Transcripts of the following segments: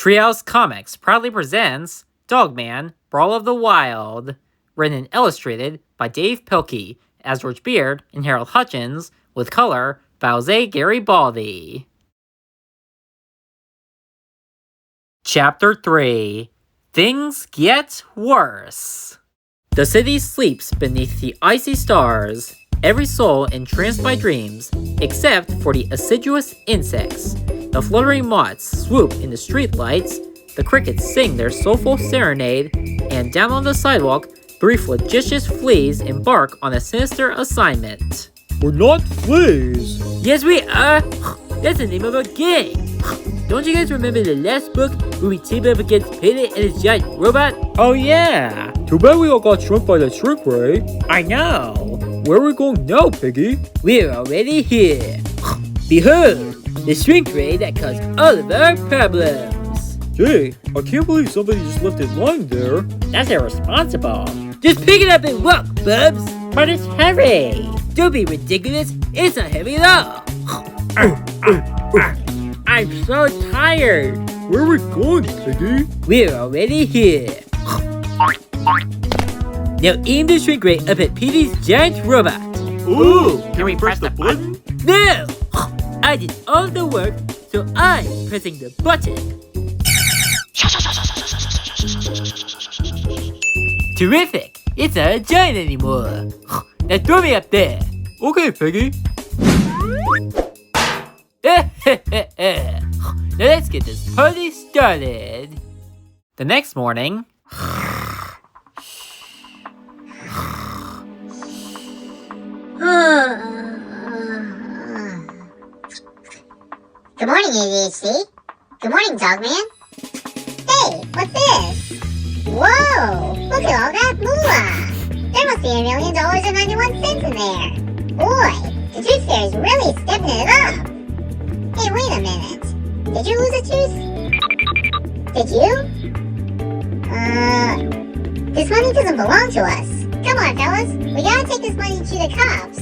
Treehouse Comics proudly presents Dogman, Brawl of the Wild, written and illustrated by Dav Pilkey as George Beard and Harold Hutchins, with color by Jose Garibaldi. Chapter 3. Things Get Worse. The city sleeps beneath the icy stars, every soul entranced by dreams, except for the assiduous insects. The fluttering moths swoop in the streetlights, the crickets sing their soulful serenade, and down on the sidewalk, three flagitious fleas embark on a sinister assignment. We're not fleas! Yes, we are! That's the name of a game! Don't you guys remember the last book where we teamed up against Payday and his giant robot? Oh yeah! Too bad we all got shrunk by the C-Ret. I know! Where are we going now, Piggy? We're already here! Behold! The shrink ray that caused all of our problems! Gee, I can't believe somebody just left it lying there. That's irresponsible! Just pick it up and walk, Bubs! But it's heavy! Don't be ridiculous, it's not heavy at all! I'm so tired! Where are we going, Piggy? We're already here! Now aim the shrink ray up at Petey's giant robot! Ooh! Can we press the button? No! I did all the work, so I'm pressing the button! Terrific! It's not a giant anymore! Now throw me up there! Okay, Piggy. Now let's get this party started! The next morning... Good morning, ADHD. Good morning, Dogman. Hey, what's this? Whoa, look at all that moolah. There must be $1,000,000.91 in there. Boy, the tooth fairy's really stepping it up. Hey, wait a minute. Did you lose a tooth? Did you? This money doesn't belong to us. Come on, fellas. We gotta take this money to the cops.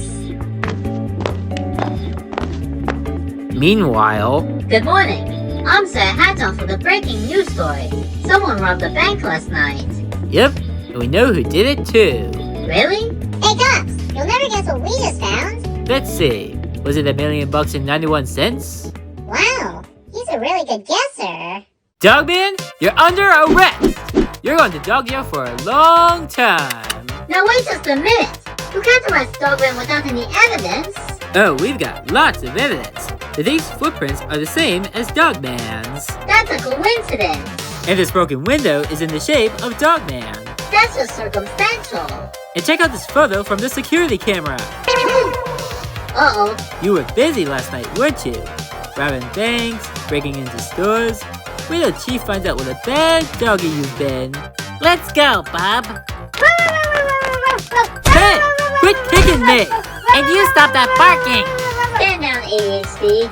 Meanwhile... Good morning. I'm Sir Hatton for the breaking news story. Someone robbed the bank last night. Yep, and we know who did it too. Really? Hey, cops. You'll never guess what we just found. Let's see. Was it $1,000,000.91? Wow, he's a really good guesser. Dogman, you're under arrest! You're going to dog jail for a long time. Now wait just a minute. You can't arrest Dogman without any evidence. Oh, we've got lots of evidence. The thief's footprints are the same as Dogman's. That's a coincidence. And this broken window is in the shape of Dogman. That's just circumstantial. And check out this photo from the security camera. Uh-oh. You were busy last night, weren't you? Robbing banks, breaking into stores. Wait till Chief finds out what a bad doggy you've been. Let's go, Bob. Hey, quit kicking me! And you stop that barking! Stand down, ADHD.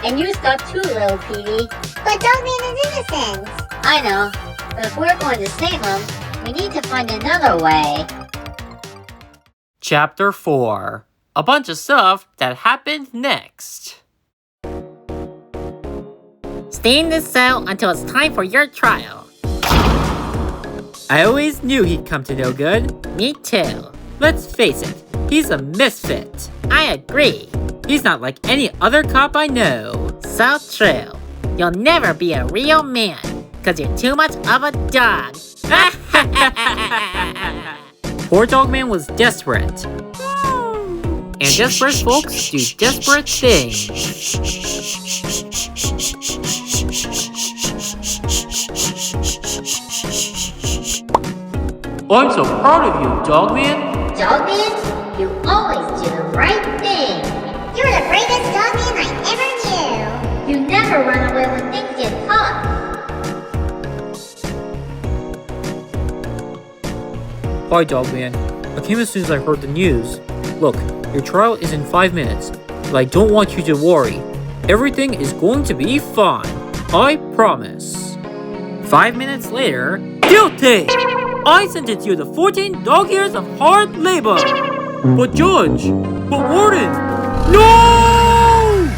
And you stop too, little Petey. But Dogman is innocent. I know. But if we're going to save him, we need to find another way. Chapter 4. A bunch of stuff that happened next. Stay in this cell until it's time for your trial. I always knew he'd come to no good. Me too. Let's face it, he's a misfit. I agree. He's not like any other cop I know. So true. You'll never be a real man, cause you're too much of a dog. Poor Dogman was desperate. And desperate folks do desperate things. I'm so proud of you, Dogman. Dogman, you always do the right thing. You're the bravest Dogman I ever knew. You never run away when things get tough. Hi, Dogman. I came as soon as I heard the news. Look, your trial is in 5 minutes, but I don't want you to worry. Everything is going to be fine. I promise. 5 minutes later, guilty! I sentence you to 14 dog years of hard labor! But Judge! But Warden! No!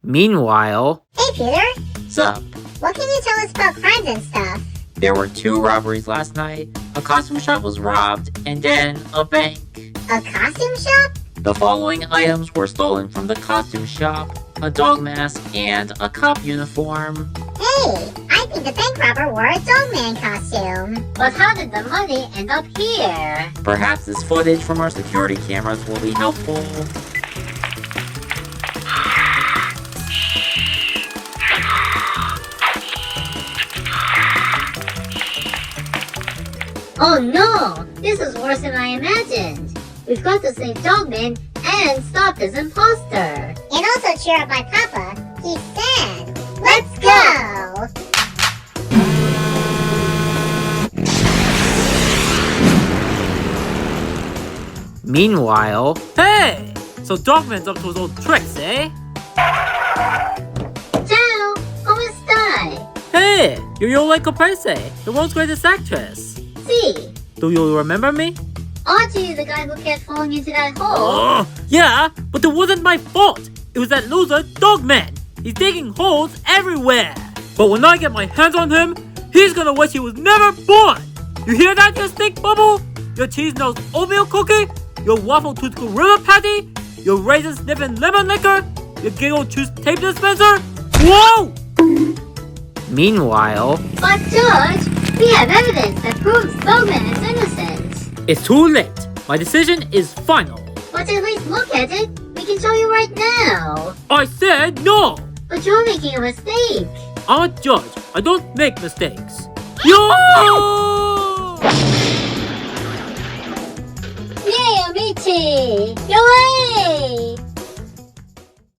Meanwhile... Hey, Peter. Sup? What can you tell us about crimes and stuff? There were 2 robberies last night. A costume shop was robbed, and then a bank. A costume shop? The following items were stolen from the costume shop: a dog mask and a cop uniform. Hey, I think the bank robber wore a dogman costume. But how did the money end up here? Perhaps this footage from our security cameras will be helpful. Oh no! This is worse than I imagined. We've got to save Dogman and stop this imposter. And also cheer up my papa. He said, let's go! Meanwhile, hey! So Dogman's up to his old tricks, eh? Ciao! ¿Cómo estás? Hey! You're Yola Caprese, the world's greatest actress. See, Do you remember me? aren't you the guy who kept falling into that hole? Oh, yeah, but it wasn't my fault. It was that loser Dogman. He's digging holes everywhere. But when I get my hands on him, he's gonna wish he was never born. You hear that, you stink bubble? Your cheese-nosed oatmeal cookie? Your waffle-toothed gorilla patty? Your raisin-sniffing lemon liquor? Your giggle-juice tape dispenser? Whoa! Meanwhile, But Judge, we have evidence that proves Dogman is innocent. it's too late. My decision is final. But at least look at it. We can show you right now. I said no! But you're making a mistake. I'm a judge. I don't make mistakes. Yo! Yay, amici! Yay!